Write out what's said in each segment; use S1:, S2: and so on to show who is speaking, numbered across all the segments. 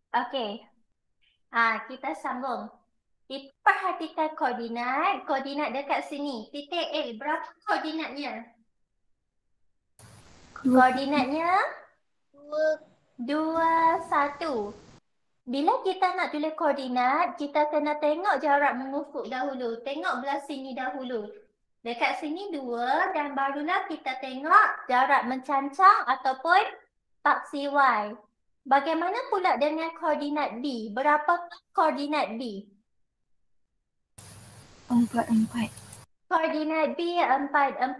S1: Okey. Kita sambung. Kita perhatikan koordinat. Koordinat dekat sini. Titik A. Berapa koordinatnya? Koordinatnya 2, 1. Bila kita nak tulis koordinat, kita kena tengok jarak mengufuk dahulu. Tengok belah sini dahulu. Dekat sini 2 dan barulah kita tengok jarak mencancang ataupun paksi Y. Bagaimana pula dengan koordinat B? Berapa koordinat B?
S2: 4.
S1: Koordinat B 4.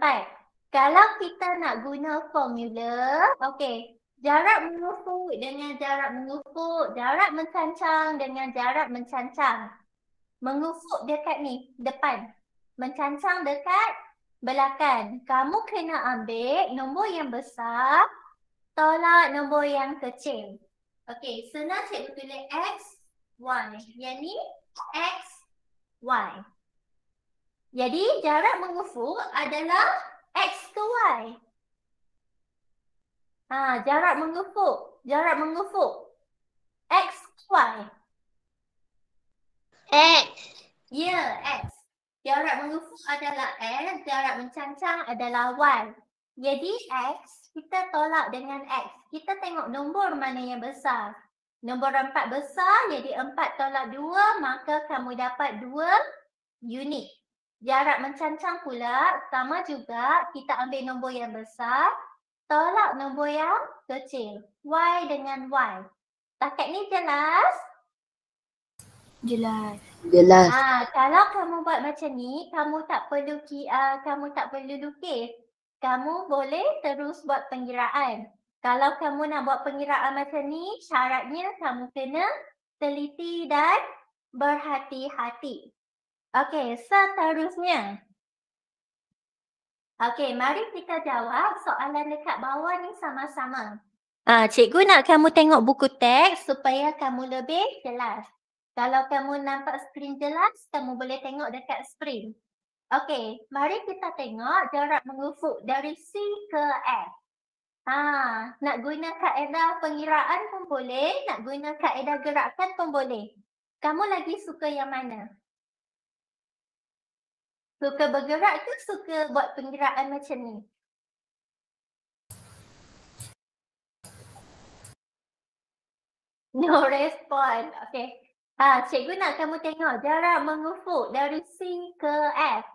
S1: Kalau kita nak guna formula, okey. Jarak mengufuk dengan jarak mengufuk, jarak mencancang dengan jarak mencancang. Mengufuk dekat ni, depan. Mencancang dekat belakang. Kamu kena ambil nombor yang besar, tolak nombor yang kecil. Okey, senang cikgu tulis X, Y. Yang ni X, Y. Jadi jarak mengufuk adalah X ke Y? Jarak mengufuk. Jarak mengufuk. X ke Y?
S3: X.
S1: Ya, X. Jarak mengufuk adalah X, jarak mencancang adalah Y. Jadi X, kita tolak dengan X. Kita tengok nombor mana yang besar. Nombor 4 besar, jadi 4 tolak 2, maka kamu dapat 2 unit. Jarak mencancang pula, sama juga kita ambil nombor yang besar, tolak nombor yang kecil. Y dengan Y. Takat ni jelas?
S2: Jelas.
S1: Kalau kamu buat macam ni, kamu tak perlu lukis. Kamu boleh terus buat pengiraan. Kalau kamu nak buat pengiraan macam ni, syaratnya kamu kena teliti dan berhati-hati. Okey, seterusnya. Okey, mari kita jawab soalan dekat bawah ni sama-sama. Cikgu nak kamu tengok buku teks supaya kamu lebih jelas. Kalau kamu nampak skrin jelas, kamu boleh tengok dekat skrin. Okey, mari kita tengok jarak mengufuk dari C ke F. Nak guna kaedah pengiraan pun boleh, nak guna kaedah gerakan pun boleh. Kamu lagi suka yang mana? Suka bergerak ke suka buat pengiraan macam ni? No respon. Okey. Cikgu nak kamu tengok jarak mengufuk dari C ke F.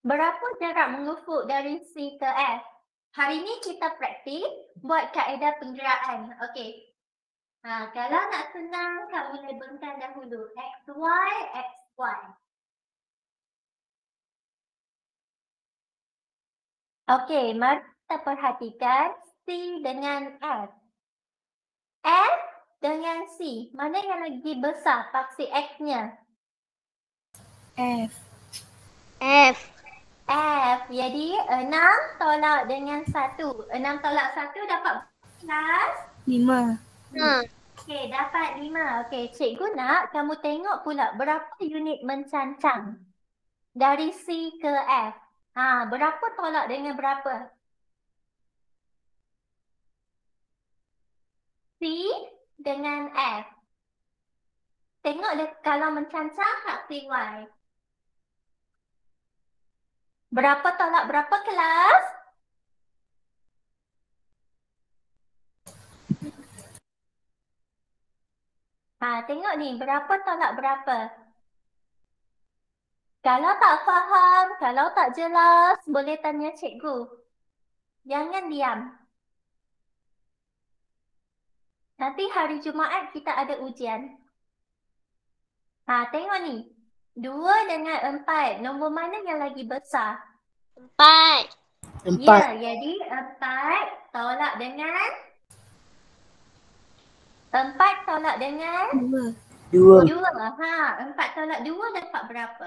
S1: Berapa jarak mengufuk dari C ke F? Hari ni kita praktis buat kaedah pengiraan. Okey. Kalau nak senang, kamu labelkan dahulu XY, XY. Okey, mari kita perhatikan C dengan F. F dengan C, mana yang lagi besar paksi X-nya?
S2: F.
S3: F.
S1: F. Jadi 6 tolak dengan 1. 6 tolak 1 dapat kelas?
S2: 5.
S1: Okey, dapat 5. Okey, cikgu nak kamu tengok pula berapa unit mencancang dari C ke F. Berapa tolak dengan berapa? C dengan F. Tengok kalau mencancang paksi Y. Berapa tolak berapa kelas? Tengok ni, berapa tolak berapa? Kalau tak faham, kalau tak jelas, boleh tanya cikgu. Jangan diam. Nanti hari Jumaat kita ada ujian. Tengok ni. 2 dengan 4. Nombor mana yang lagi besar?
S3: 4.
S1: Ya, jadi 4 tolak dengan 4 tolak dengan
S2: 2.
S1: 2. 4 tolak 2 dapat berapa?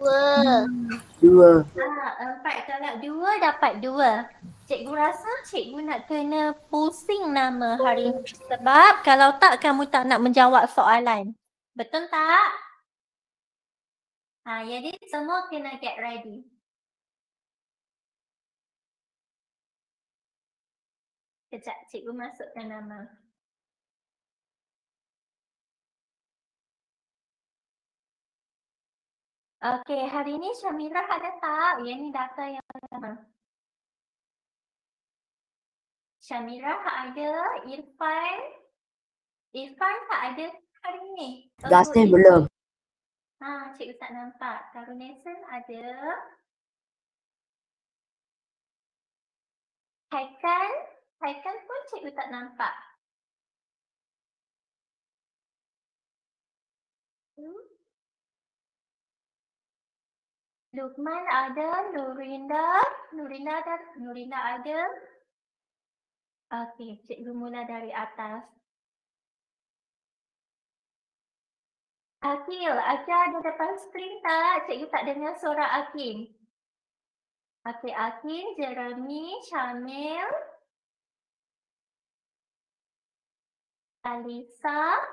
S3: 2.
S1: 4 tolak 2 dapat 2. Cikgu rasa cikgu nak kena pusing nama hari ini. Sebab kalau tak, kamu tak nak menjawab soalan. Betul tak? Jadi semua kena get ready. Kejap, cikgu masukkan nama. Okey, hari ni Syamirah ada tak? Yang ni data yang pertama. Syamirah ada, Irfan. Irfan tak ada hari ni.
S3: Dasir belum.
S1: Cikgu tak nampak. Karunesan ada. Haikan pun cikgu tak nampak. Lukman ada, Nurinda ada. Okey, cikgu mula dari atas. Akil, ada depan skrin tak? Cikgu tak dengar suara Akil. Okey, Akil, Jeremy, Syamil, Alisa,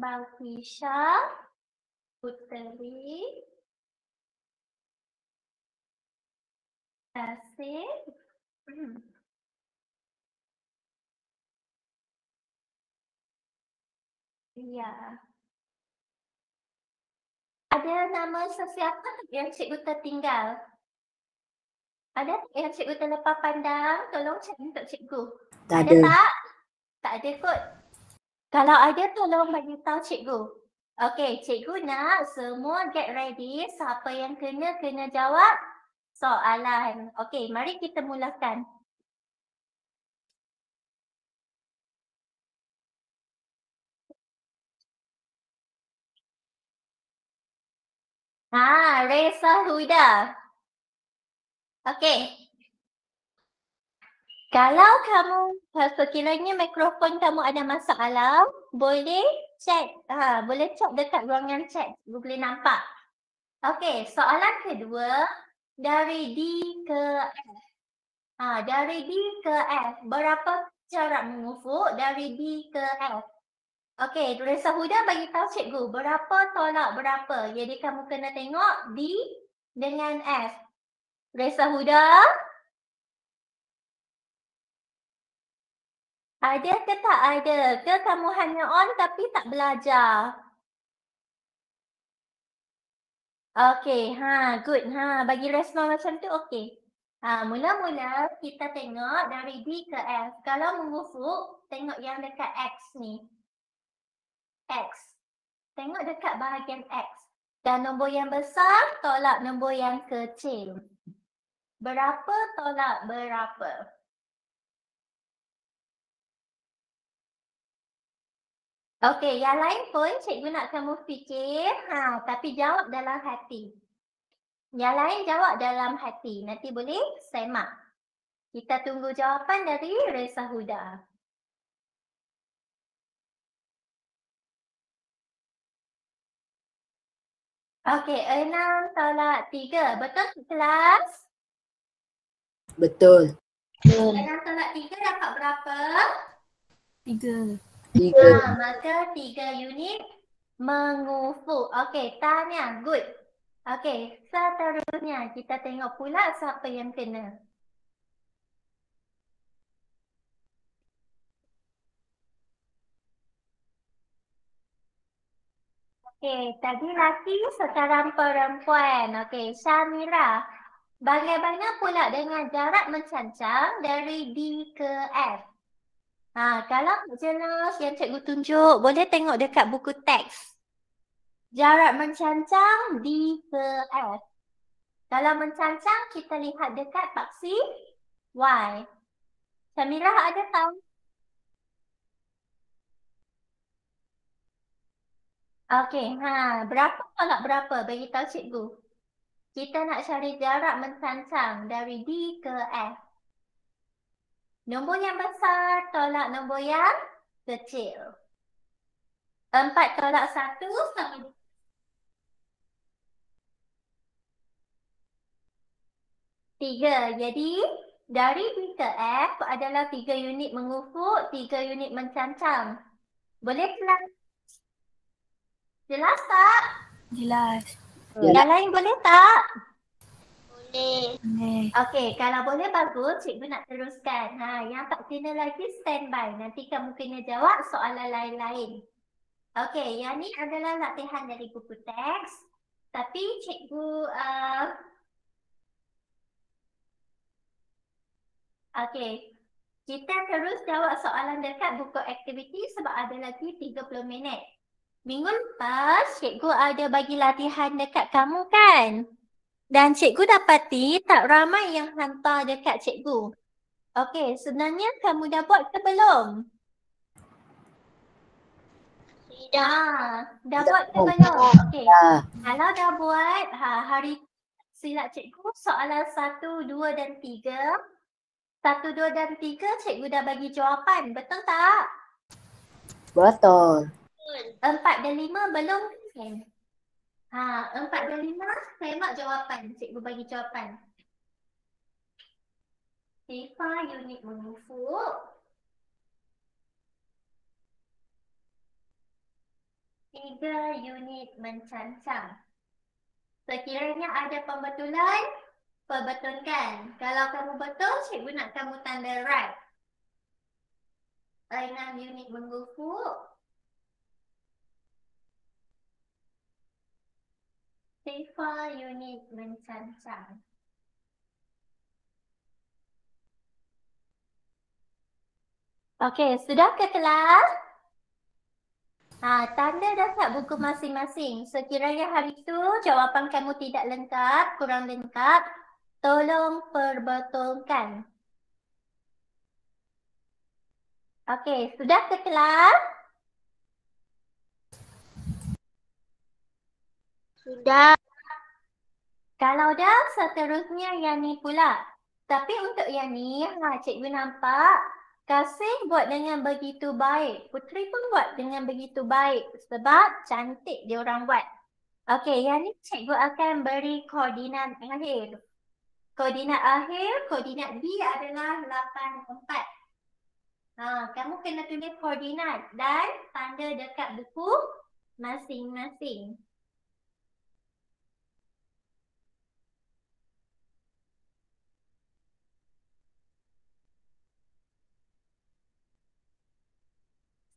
S1: Balkisha, Puteri, Asif, ya. Ada nama sesiapa yang cikgu tertinggal? Ada yang cikgu terlepas pandang? Tolong cakap untuk cikgu.
S3: Tak
S1: Ada
S3: ada.
S1: tak? Tak ada kot. Kalau ada, tolong bagi tahu cikgu. Okey, cikgu nak semua get ready. Siapa yang kena jawab soalan. Okey, mari kita mulakan. Reza Huda. Okey. Kalau kamu sekiranya mikrofon kamu ada masalah, boleh chat. Boleh chat dekat ruangan chat. Boleh nampak. Okey, soalan kedua dari D ke F. Dari D ke F, berapa jarak mengufuk dari D ke F? Okey, Reza Huda bagi tahu cikgu berapa tolak berapa. Jadi kamu kena tengok D dengan F. Reza Huda? Ada ke tak ada? Ke kamu hanya on tapi tak belajar? Okey, good. Bagi respon macam tu okey. Mula-mula kita tengok dari D ke F. Kalau mengufuk, tengok yang dekat X ni. X. Tengok dekat bahagian X. Dan nombor yang besar tolak nombor yang kecil. Berapa tolak berapa? Okey, yang lain pun cikgu nak kamu fikir. Tapi jawab dalam hati. Yang lain jawab dalam hati. Nanti boleh semak. Kita tunggu jawapan dari Reza Huda. Okey, 6 tolak 3. Betul kelas?
S3: Betul.
S1: 6 tolak 3 dapat berapa?
S2: 3.
S3: 3.
S1: Maka 3 unit mengufuk. Okey, tahniah. Good. Okey, seterusnya kita tengok pula siapa yang kena. Okey, tadi lelaki sekarang perempuan. Okey, Syamirah. Bagaimana pula dengan jarak mencancang dari D ke F? Kalau jelas yang cikgu tunjuk, boleh tengok dekat buku teks. Jarak mencancang D ke F. Kalau mencancang, kita lihat dekat paksi Y. Syamirah ada tahu? Okey, berapa tolak berapa? Bagi tahu cikgu. Kita nak cari jarak mencancang dari D ke F. Nombor yang besar tolak nombor yang kecil. 4 tolak 1 sama 3. Jadi, dari D ke F adalah 3 unit mengufuk, 3 unit mencancang. Boleh kelas? Jelas tak?
S2: Jelas.
S1: Yang lain boleh tak?
S3: Boleh.
S2: Boleh.
S1: Okey, kalau boleh bagus, cikgu nak teruskan. Yang tak kena lagi standby. Nanti kamu kena jawab soalan lain-lain. Okey, yang ni adalah latihan dari buku teks. Tapi cikgu okey. Kita terus jawab soalan dekat buku aktiviti sebab ada lagi 30 minit. Minggu lepas, cikgu ada bagi latihan dekat kamu kan? Dan cikgu dapati tak ramai yang hantar dekat cikgu. Okey, sebenarnya kamu dah buat ke belum? Dah buat ke belum? Okey. Kalau dah buat, hari silap cikgu soalan 1, 2 dan 3. 1, 2 dan 3 cikgu dah bagi jawapan. Betul tak?
S3: Betul.
S1: 4 dan 5 belum kan? 4 dan 5 tengok jawapan. Cikgu bagi jawapan. Sifa unit mengufuk. 3 unit mencancang. Sekiranya ada pembetulan, perbetulkan. Kalau kamu betul, cikgu nak kamu tanda right. 6 unit mengufuk. Sifa unit mencancang. Okey, sudah ke kelas? Tanda dekat buku masing-masing. Sekiranya hari itu jawapan kamu tidak lengkap, kurang lengkap, tolong perbetulkan. Okey, sudah ke kelas?
S3: Sudah.
S1: Kalau dah, seterusnya yang ni pula. Tapi untuk yang ni, cikgu nampak Kasih buat dengan begitu baik. Putri pun buat dengan begitu baik. Sebab cantik dia orang buat. Okey, yang ni cikgu akan beri koordinat akhir. Koordinat akhir, koordinat B adalah 84. Kamu kena tulis koordinat dan tanda dekat buku masing-masing.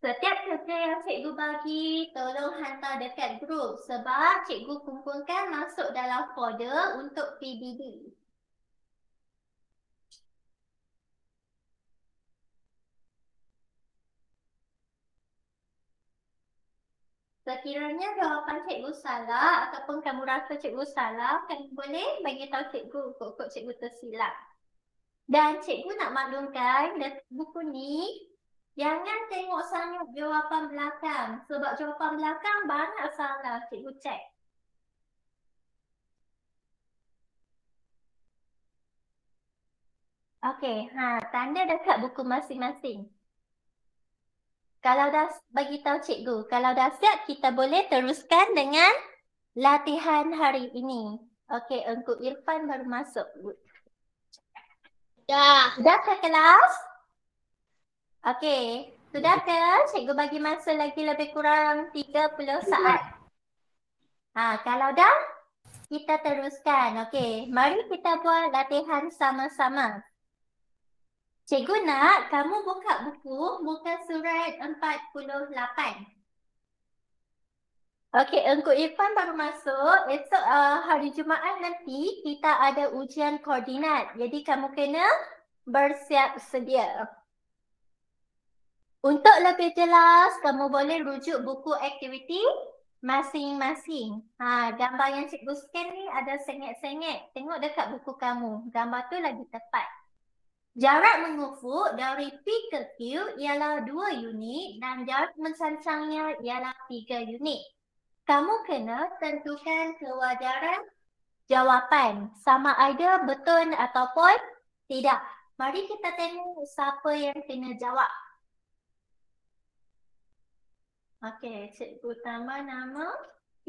S1: Setiap kerja yang cikgu bagi, tolong hantar dekat grup sebab cikgu kumpulkan masuk dalam folder untuk PBB. Sekiranya jawapan cikgu salah ataupun kamu rasa cikgu salah, kamu boleh bagi tahu cikgu kok cikgu tersilap. Dan cikgu nak maklumkan buku ni, jangan tengok sangat jawapan belakang. Sebab jawapan belakang banyak salah, cikgu cek. Okey, tanda dekat buku masing-masing. Kalau dah bagi tahu cikgu, kalau dah siap kita boleh teruskan dengan latihan hari ini. Okey, Engku Irfan baru masuk. Sudah ke kelas? Okey, sudah ke? Cikgu bagi masa lagi lebih kurang 30 saat. Kalau dah, kita teruskan. Okey, mari kita buat latihan sama-sama. Cikgu nak kamu buka buka surat 48. Okey, Engku Irfan baru masuk. Esok hari Jumaat nanti kita ada ujian koordinat. Jadi kamu kena bersiap sedia. Untuk lebih jelas, kamu boleh rujuk buku aktiviti masing-masing. Gambar yang cikgu scan ni ada sengit-sengit. Tengok dekat buku kamu. Gambar tu lagi tepat. Jarak mengufuk dari P ke Q ialah 2 unit dan jarak mencancangnya ialah 3 unit. Kamu kena tentukan kewajaran jawapan. Sama ada betul ataupun tidak. Mari kita tengok siapa yang kena jawab. Okey, cikgu tambah nama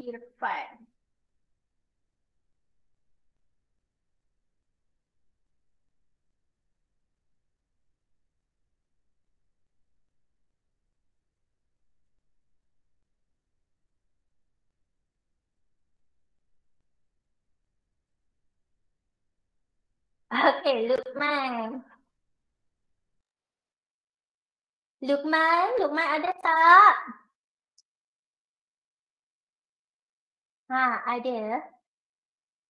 S1: Irfan. Okey, Lukman. Lukman ada tak? Ada.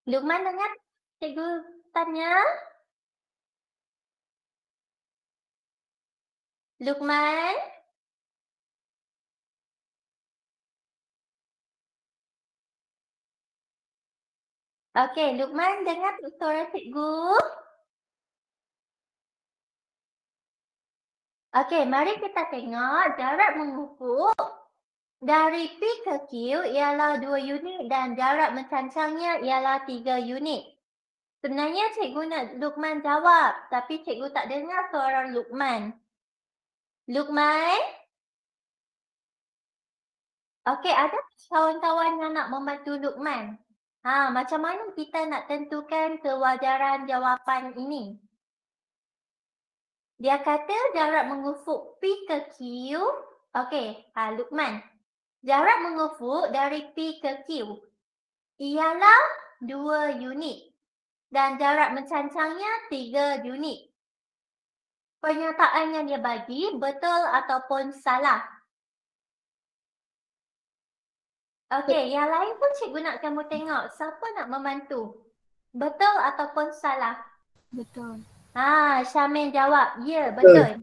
S1: Lukman dengar cikgu tanya? Lukman? Okey, Lukman dengar suara cikgu? Okey, mari kita tengok jarak mengufuk dari P ke Q ialah 2 unit dan jarak mencancangnya ialah 3 unit. Sebenarnya cikgu nak Lukman jawab, tapi cikgu tak dengar suara Lukman. Lukman? Okey, ada kawan-kawan yang nak membantu Lukman? Macam mana kita nak tentukan kewajaran jawapan ini? Dia kata jarak mengufuk P ke Q. Okey, Lukman. Jarak mengufuk dari P ke Q ialah 2 unit dan jarak mencancangnya 3 unit. Pernyataan yang dia bagi betul ataupun salah? Okey, yang lain pun cikgu nak kamu tengok. Siapa nak membantu? Betul ataupun salah?
S2: Betul.
S1: Syamil jawab, ya, betul.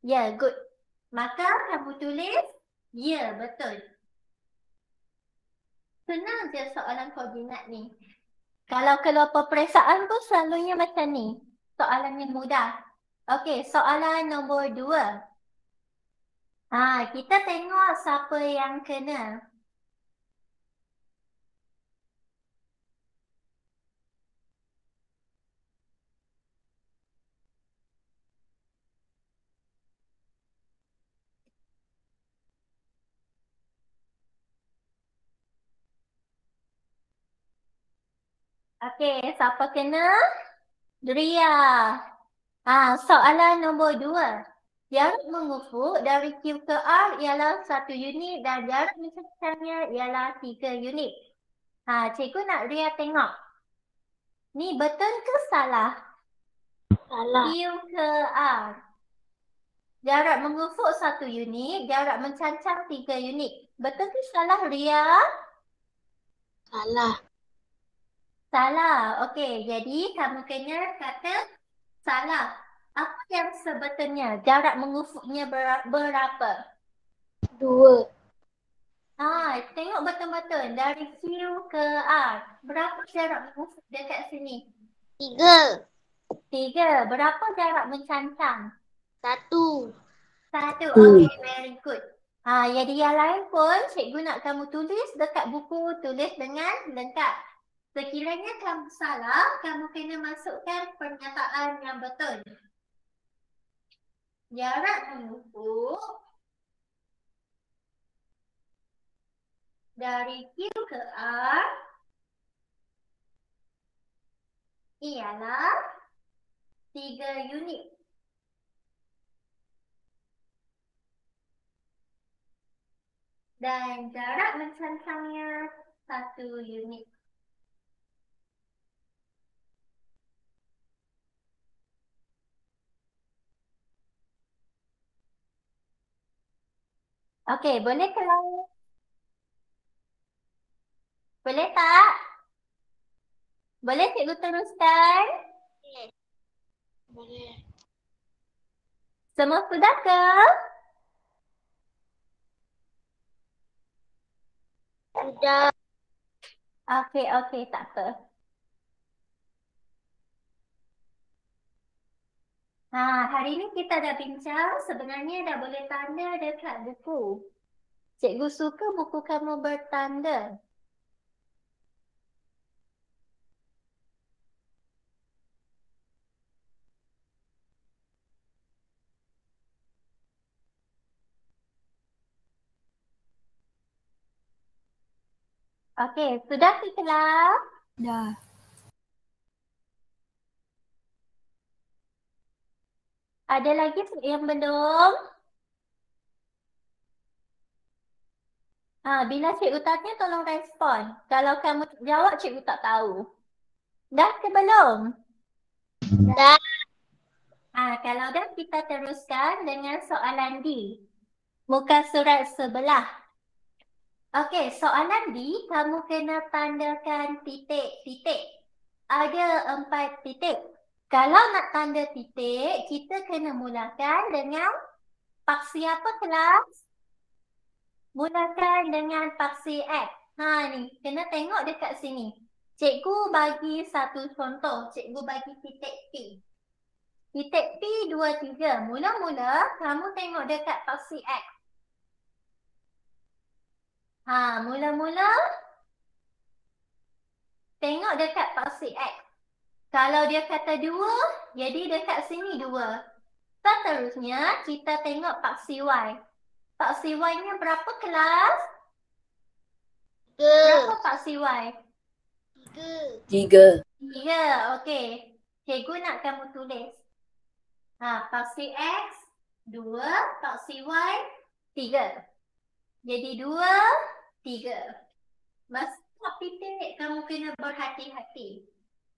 S1: Ya, good. Maka kamu tulis, ya, betul. Senang je soalan koordinat ni. Kalau keluar peperiksaan pun selalunya macam ni. Soalan yang mudah. Okey, soalan nombor 2. Kita tengok siapa yang kena. Okey, siapa kena? Ria. Soalan nombor 2. Jarak mengufuk dari Q ke R ialah 1 unit dan jarak mencancangnya ialah 3 unit. Cikgu nak Ria tengok. Ni betul ke salah?
S3: Salah.
S1: Q ke R. Jarak mengufuk 1 unit, jarak mencancang 3 unit. Betul ke salah, Ria?
S3: Salah.
S1: Salah. Okey, jadi kamu kena kata salah. Apa yang sebetulnya? Jarak mengufuknya berapa?
S3: 2.
S1: Tengok betul-betul. Dari Q ke R. Berapa jarak mengufuk dekat sini?
S3: 3.
S1: 3. Berapa jarak mencancang?
S3: 1.
S1: 1. Okey, very good. Jadi yang lain pun cikgu nak kamu tulis dekat buku, tulis dengan lengkap. Sekiranya kamu salah, kamu kena masukkan pernyataan yang betul. Jarak mengufuk dari Q ke R ialah 3 unit. Dan jarak mencancangnya 1 unit. Okey, boleh kalau boleh tak? Boleh cikgu teruskan?
S3: Boleh.
S1: Semua sudah ke?
S3: Sudah.
S1: Okey, tak apa. Hari ni kita dah bincang, sebenarnya dah boleh tanda dekat buku. Cikgu suka buku kamu bertanda. Okey, sudah ke kelas?
S2: Dah.
S1: Ada lagi yang belum? Bila cikgu tanya tolong respon. Kalau kamu jawab cikgu tak tahu. Dah ke belum?
S3: Dah.
S1: Kalau dah kita teruskan dengan soalan D. Muka surat sebelah. Okey, soalan D, kamu kena tandakan titik-titik. Ada 4 titik. Kalau nak tanda titik, kita kena mulakan dengan paksi apa kelas? Mulakan dengan paksi X. Ni, kena tengok dekat sini. Cikgu bagi satu contoh. Cikgu bagi titik P. Titik P 2, 3. Mula-mula, kamu tengok dekat paksi X. Mula-mula tengok dekat paksi X. Kalau dia kata 2, jadi dekat sini 2. Seterusnya, kita tengok paksi Y. Paksi Y-nya berapa kelas? Berapa
S3: 3.
S1: paksi Y?
S3: 3.
S2: 3.
S1: 3, okey. Cikgu nak kamu tulis. Paksi X, 2. Paksi Y, 3. Jadi 2, 3. Masa titik, kamu kena berhati-hati.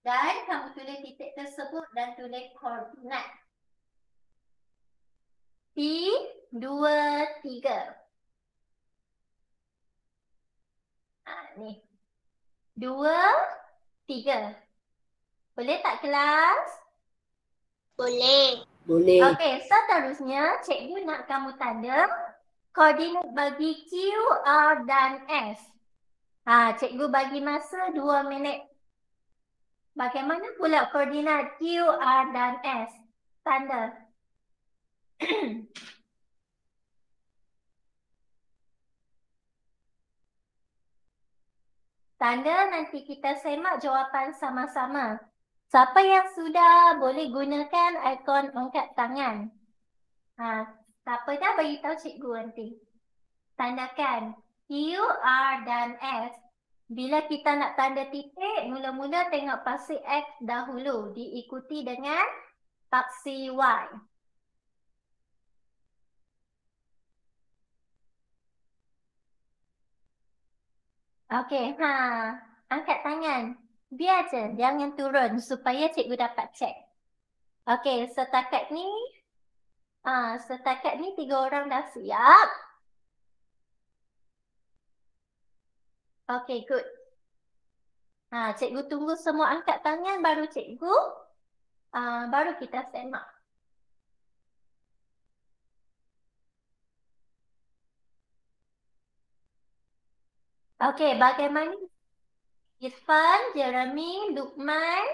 S1: Dan kamu tulis titik tersebut dan tulis koordinat. P, 2, 3. Ni. 2, 3. Boleh tak kelas?
S3: Boleh.
S1: Okey, seterusnya cikgu nak kamu tanda koordinat bagi Q, R dan S. Cikgu bagi masa 2 minit. Bagaimana pula koordinat Q, R dan S? Tanda. Tanda, nanti kita semak jawapan sama-sama. Siapa yang sudah boleh gunakan ikon angkat tangan. Siapa dah bagi tahu cikgu nanti. Tandakan Q, R dan S. Bila kita nak tanda titik, mula-mula tengok paksi X dahulu. Diikuti dengan paksi Y. Okey, angkat tangan. Biar je, jangan turun supaya cikgu dapat cek. Okey, setakat ni 3 orang dah siap. Okey, good. Cikgu tunggu semua angkat tangan baru cikgu. Baru kita semak. Okey, bagaimana? Irfan, Jeremy, Lukman.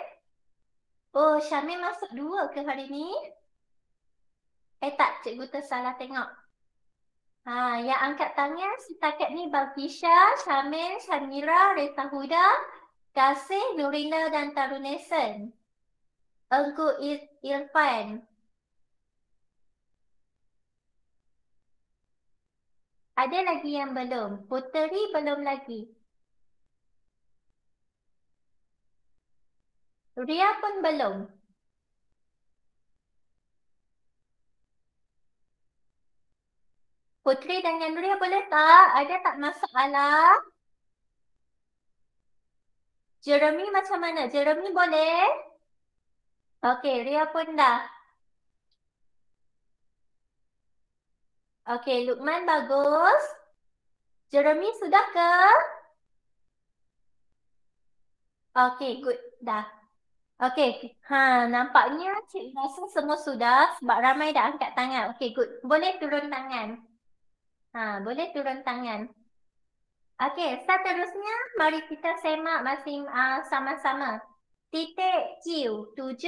S1: Oh, Syamil masuk 2 ke hari ni? Tak, cikgu tersalah tengok. Yang angkat tangan setakat ni Balkisha, Syamil, Shamira, Rita Huda, Kasih, Nurina dan Tarunesan. Engku Irfan. Ada lagi yang belum? Puteri belum lagi. Ria pun belum. Puteri dengan Ria boleh tak? Ada tak masalah? Jeremy macam mana? Jeremy boleh? Okey, Ria pun dah. Okey, Lukman bagus. Jeremy sudah ke? Okey, good. Dah. Okey, nampaknya cikgu rasa semua sudah sebab ramai dah angkat tangan. Okey, good. Boleh turun tangan. Boleh turun tangan. Okey, seterusnya mari kita semak masing sama-sama. Titik Q, 7,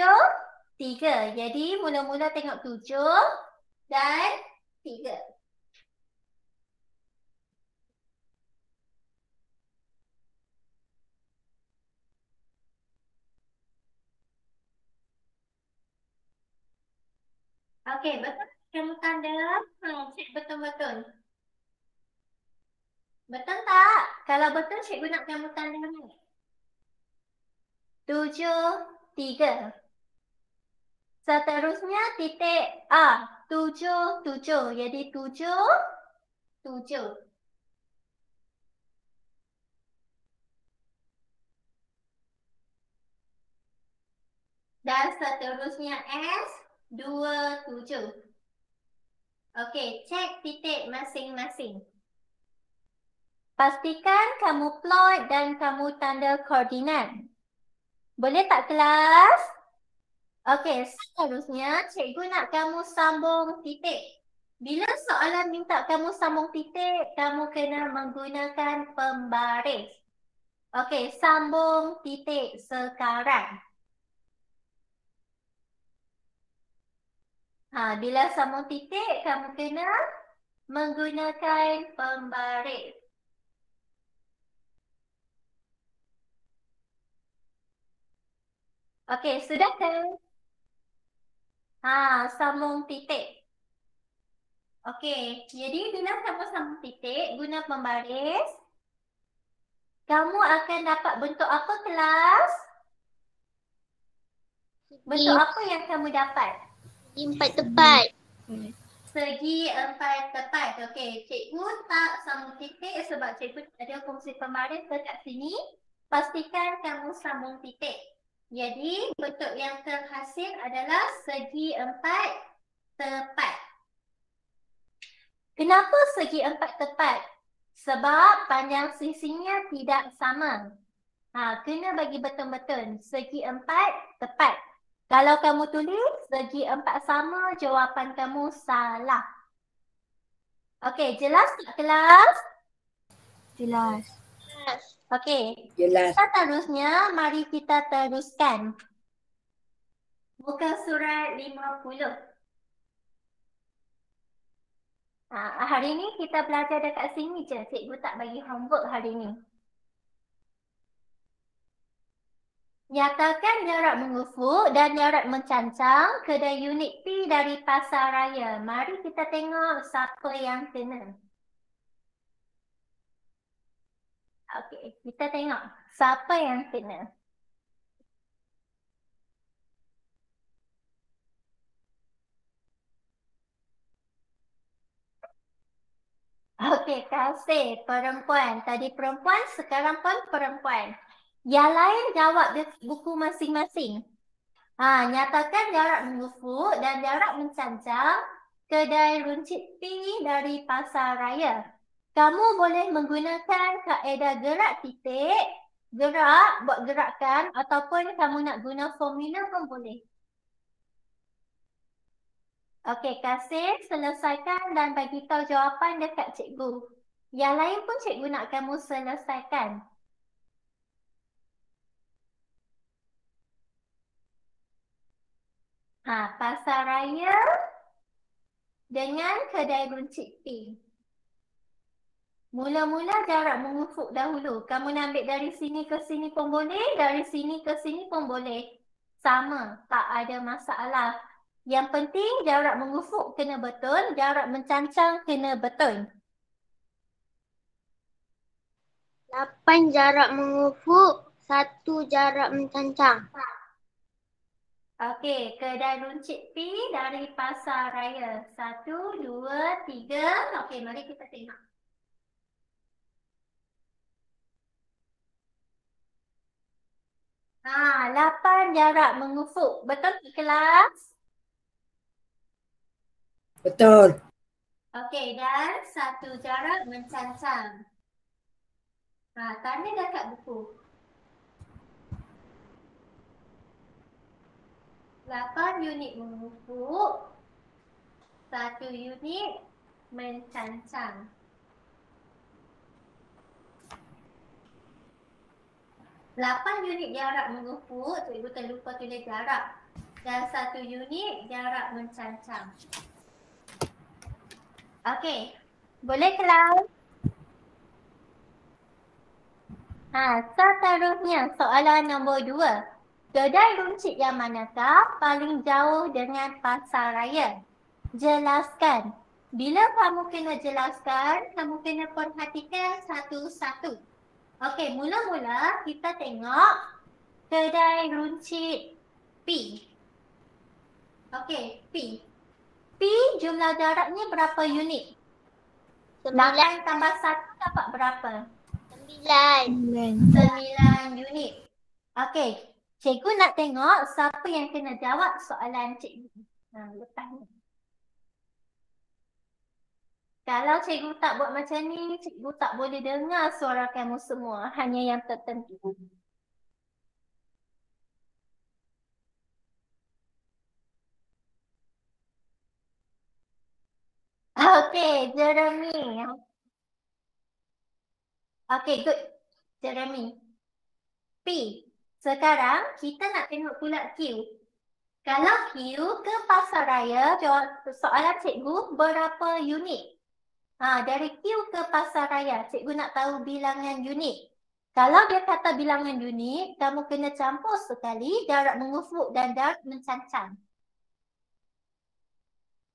S1: 3. Jadi mula-mula tengok 7 dan 3. Okey, betul kamu tanda? Cik betul-betul. Betul tak? Kalau betul, cikgu nak kamu tanda ni. 7, 3. Seterusnya titik A, 7, 7. Jadi 7, 7. Dan seterusnya S, 2, 7. Okey, cek titik masing-masing. Pastikan kamu plot dan kamu tanda koordinat. Boleh tak kelas? Okey, seterusnya cikgu nak kamu sambung titik. Bila soalan minta kamu sambung titik, kamu kena menggunakan pembaris. Okey, sambung titik sekarang. Bila sambung titik, kamu kena menggunakan pembaris. Okey, sudah kan? Sambung titik. Okey, jadi bila kamu sambung titik, guna pembaris, kamu akan dapat bentuk apa kelas? Bentuk apa yang kamu dapat?
S3: Segi 4 tepat.
S1: Segi 4 tepat. Okey, cikgu tak sambung titik sebab cikgu ada fungsi pembaris dekat sini. Pastikan kamu sambung titik. Jadi, bentuk yang terhasil adalah segi 4 tepat. Kenapa segi 4 tepat? Sebab panjang sisinya tidak sama. Kena bagi betul-betul. Segi 4 tepat. Kalau kamu tulis segi 4 sama, jawapan kamu salah. Okey, jelas tak kelas?
S2: Jelas.
S1: Okey.
S4: Jelas.
S1: Seterusnya, mari kita teruskan. Muka surat 50. Hari ni kita belajar dekat sini je. Cikgu tak bagi homework hari ni. Nyatakan jarak mengufuk dan jarak mencancang kedai unit P dari Pasaraya. Mari kita tengok siapa yang kena. Okey, kita tengok siapa yang kena. Okey, kasih perempuan. Tadi perempuan, sekarang pun perempuan. Yang lain jawab di buku masing-masing. Nyatakan jarak mengufuk dan jarak mencancang kedai runcit P dari Pasaraya. Kamu boleh menggunakan kaedah gerak titik, gerak, buat gerakan ataupun kamu nak guna formula pun boleh. Okey, kasih, selesaikan dan bagi tahu jawapan dekat cikgu. Yang lain pun cikgu nak kamu selesaikan. Pasaraya dengan kedai runcit P. Mula-mula jarak mengufuk dahulu. Kamu nak ambil dari sini ke sini pun boleh, dari sini ke sini pun boleh. Sama, tak ada masalah. Yang penting jarak mengufuk kena betul, jarak mencancang kena betul.
S3: 8 jarak mengufuk, 1 jarak mencancang.
S1: Okey, kedai runcit P dari Pasaraya. 1, 2, 3. Okey, mari kita tengok. Lapan jarak mengufuk. Betul tak kelas?
S4: Betul.
S1: Okey, dan 1 jarak mencancang. Tanda dekat buku. 8 unit mengufuk, 1 unit mencancang. Lapan unit jarak mengufuk, cikgu terlupa tulis jarak. Dan 1 unit jarak mencancang. Okey, boleh kelas? Seterusnya soalan nombor 2. Kedai runcit yang manakah paling jauh dengan Pasaraya? Jelaskan. Bila kamu kena jelaskan, kamu kena perhatikan satu-satu. Okey, mula-mula kita tengok kedai runcit P. Okey, P. P jumlah jaraknya berapa unit? 8 tambah 1 dapat berapa?
S3: 9.
S1: 9 unit. Okey, cikgu nak tengok siapa yang kena jawab soalan cikgu lepas ni. Kalau cikgu tak buat macam ni, cikgu tak boleh dengar suara kamu semua. Hanya yang tertentu. Okay, Jeremy. Okay, good. Jeremy. P. Sekarang kita nak tengok pula Q. Kalau Q ke pasaraya, jawab soalan cikgu berapa unit? Dari Q ke pasaraya, cikgu nak tahu bilangan unit. Kalau dia kata bilangan unit, kamu kena campur sekali jarak mengufuk dan jarak mencancang.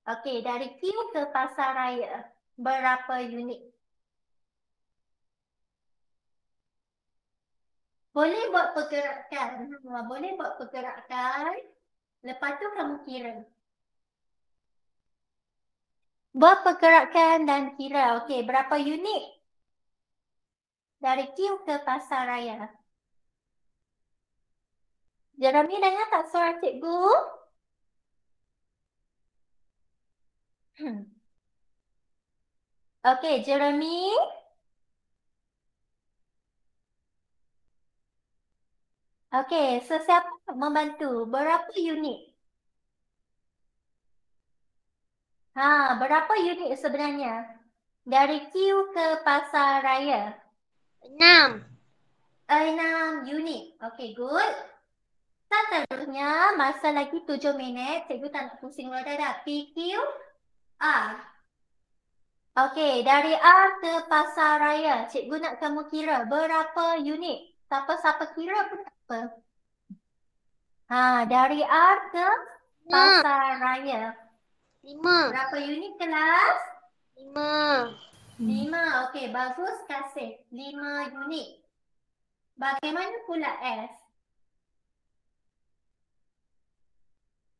S1: Okey, dari Q ke pasaraya, berapa unit? Boleh buat pergerakan. Boleh buat pergerakan. Lepas tu kamu kira. Buat pergerakan dan kira. Okey, berapa unit? Dari Q ke pasaraya. Jeremy dengar tak suara cikgu? Okey, Jeremy. Okey, sesiapa membantu? Berapa unit? Berapa unit sebenarnya? Dari Q ke pasaraya.
S3: 6.
S1: 6 unit. Okey, good. Seterusnya, masa lagi 7 minit. Cikgu tak nak pusing roda dah. PQ, R. Okey, dari R ke pasaraya. Cikgu nak kamu kira berapa unit. Siapa-siapa kira pun tak apa. Dari R ke pasaraya.
S3: 5.
S1: Berapa unit kelas?
S3: 5.
S1: 5. Okey, bagus kasih. 5 unit. Bagaimana pula S?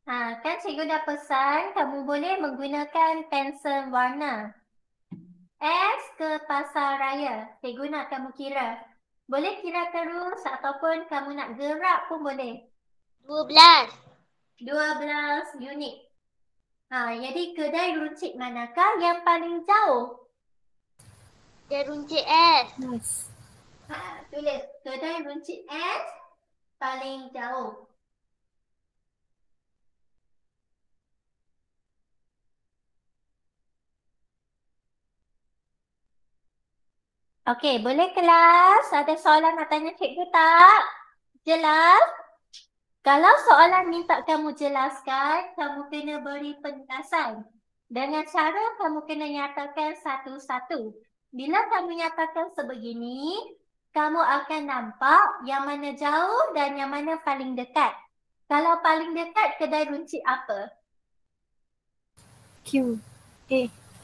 S1: Kan cikgu dah pesan kamu boleh menggunakan pensel warna. S ke pasaraya. Cikgu nak kamu kira. Boleh kira terus ataupun kamu nak gerak pun boleh.
S3: 12.
S1: 12 unit. Jadi kedai runcit manakah yang paling jauh?
S3: Dia runcit S.
S2: Yes.
S1: Tulis kedai runcit S paling jauh. Okey, boleh kelas? Ada soalan nak tanya cikgu tak? Jelas? Kalau soalan minta kamu jelaskan, kamu kena beri penjelasan. Dengan cara kamu kena nyatakan satu-satu. Bila kamu nyatakan sebegini, kamu akan nampak yang mana jauh dan yang mana paling dekat. Kalau paling dekat, kedai runcit apa?
S2: Q.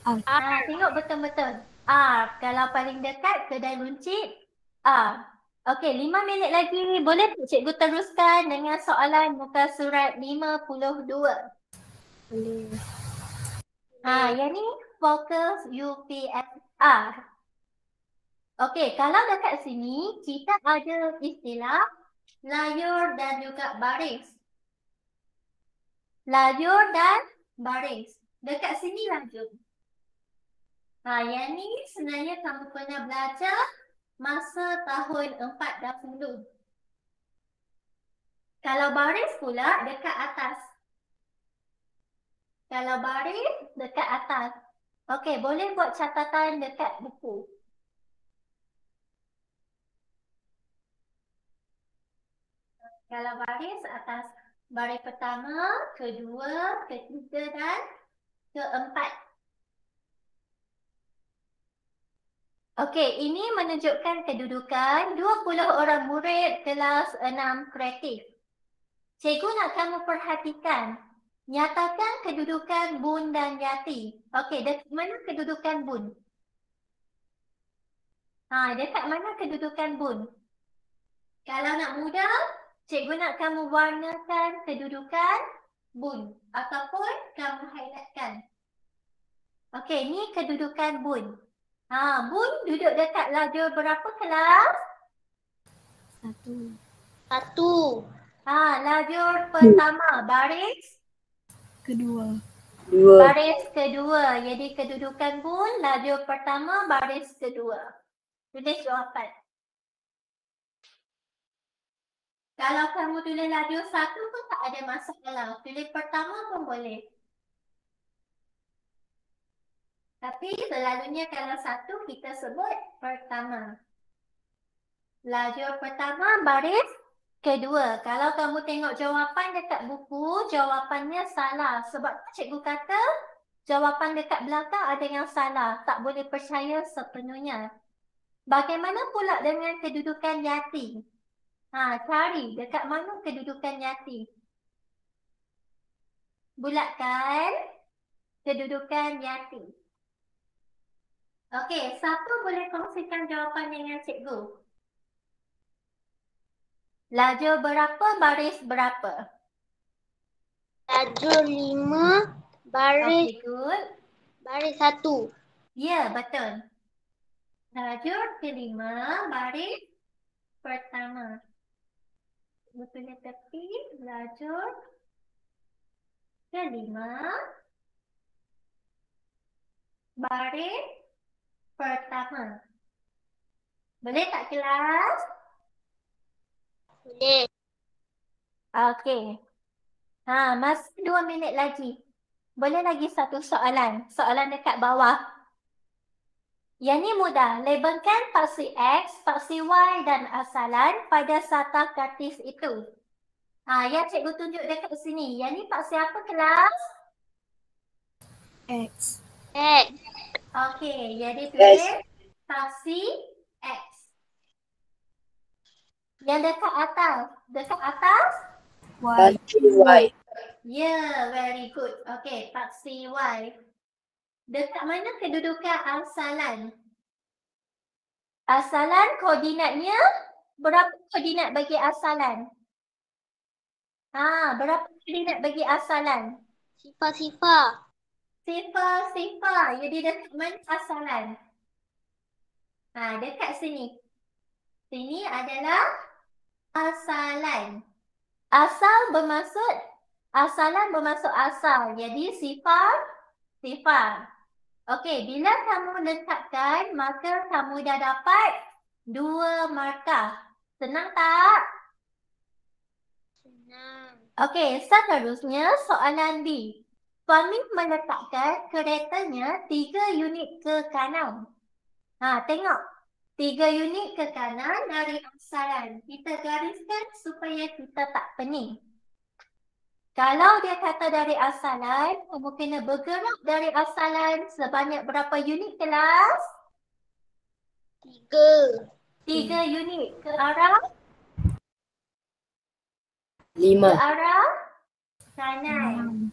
S2: A. R.
S1: Tengok betul-betul. R. Kalau paling dekat, kedai runcit R. Okey, 5 minit lagi. Boleh tak cikgu teruskan dengan soalan muka surat 52?
S2: Boleh.
S1: Yang ni fokus UPSR. Okey, kalau dekat sini, kita ada istilah layur dan juga baris. Layur dan baris. Dekat sini lajur. Yang ni sebenarnya kamu pernah belajar masa tahun 4 dahulu. Kalau baris pula dekat atas. Kalau baris dekat atas. Okey, boleh buat catatan dekat buku. Kalau baris atas. Baris pertama, kedua, ketiga dan keempat. Okey, ini menunjukkan kedudukan 20 orang murid kelas 6 kreatif. Cikgu nak kamu perhatikan. Nyatakan kedudukan Bun dan Yati. Okey, dekat mana kedudukan Bun? Dekat mana kedudukan Bun? Kalau nak mudah, cikgu nak kamu warnakan kedudukan Bun. Ataupun kamu highlightkan. Okey, ni kedudukan Bun. Bun duduk dekat lajur berapa kelas?
S2: 1.
S3: 1.
S1: Lajur pertama, baris?
S2: Kedua.
S4: 2.
S1: Baris kedua. Jadi kedudukan pun lajur pertama, baris kedua. Tulis jawapan. Kalau kamu tulis lajur satu pun tak ada masalah. Tulis pertama pun boleh. Tapi selalunya kalau satu kita sebut pertama. Lajur pertama, baris kedua. Kalau kamu tengok jawapan dekat buku, jawapannya salah. Sebab cikgu kata jawapan dekat belakang ada yang salah. Tak boleh percaya sepenuhnya. Bagaimana pula dengan kedudukan yati? Cari dekat mana kedudukan yati. Bulatkan kedudukan yati. Okey, siapa boleh kongsikan jawapan dengan cikgu? Lajur berapa, baris berapa?
S3: Lajur 5, baris
S1: Okey, good.
S3: baris 1.
S1: Ya, betul. Lajur kelima, baris pertama. Betul tepi, lajur kelima, baris pertama. Boleh tak kelas?
S3: Boleh.
S1: Okey. Masih 2 minit lagi. Boleh lagi satu soalan. Soalan dekat bawah. Yang ni mudah. Labelkan paksi X, paksi Y dan asalan pada sata kartis itu. Yang cikgu tunjuk dekat sini. Yang ni paksi apa kelas?
S2: X.
S3: X.
S1: Okey, jadi tulis paksi X. Yang dekat atas. Dekat atas?
S2: Y.
S4: Y.
S1: Yeah, very good. Okey, paksi Y. Dekat mana kedudukan asalan? Asalan koordinatnya berapa koordinat bagi asalan? Berapa koordinat bagi asalan?
S3: Sifar-sifar.
S1: Sifar. Jadi dekat mana asalan? Dekat sini. Sini adalah asalan. Asalan bermaksud asal. Jadi sifar. Okey, bila kamu letakkan, maka kamu dah dapat 2 markah. Senang tak?
S3: Senang.
S1: Okey, seterusnya soalan B. Suami meletakkan keretanya 3 unit ke kanan. Tengok. 3 unit ke kanan dari asalan. Kita gariskan supaya kita tak pening. Kalau dia kata dari asalan, kamu kena bergerak dari asalan sebanyak berapa unit kelas?
S3: 3.
S1: 3 unit ke arah?
S4: 5.
S1: Ke arah kanan.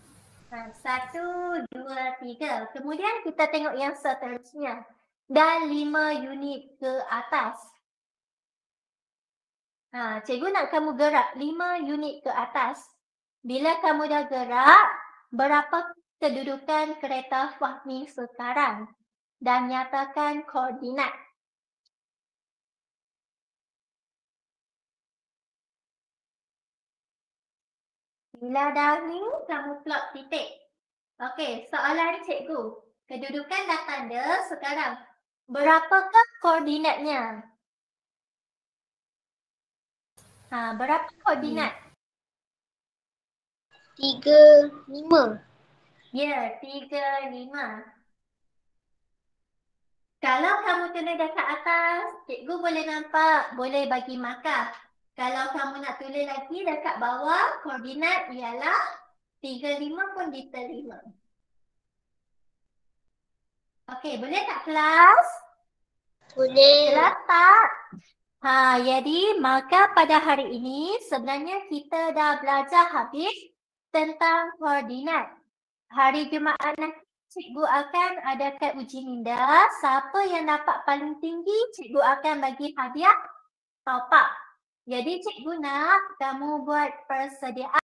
S1: 1, 2, 3. Kemudian kita tengok yang seterusnya. Dan 5 unit ke atas. Cikgu nak kamu gerak 5 unit ke atas. Bila kamu dah gerak, berapa kedudukan kereta Fahmi sekarang? Dan nyatakan koordinat. Bila dah ni, kamu plot titik. Okey, soalan cikgu. Kedudukan dah tanda sekarang. Berapakah koordinatnya? Berapa koordinat?
S3: 3, 5.
S1: Ya, 3, 5. Kalau kamu tulis dekat atas, cikgu boleh nampak, boleh bagi markah. Kalau kamu nak tulis lagi dekat bawah, koordinat ialah 3, 5 pun diterima. Okey, boleh tak kelas?
S3: Boleh.
S1: Jelas tak? Jadi maka pada hari ini sebenarnya kita dah belajar habis tentang koordinat. Hari Jumaat nanti cikgu akan adakan uji minda. Siapa yang dapat paling tinggi, cikgu akan bagi hadiah top up. Jadi cikgu nak kamu buat persediaan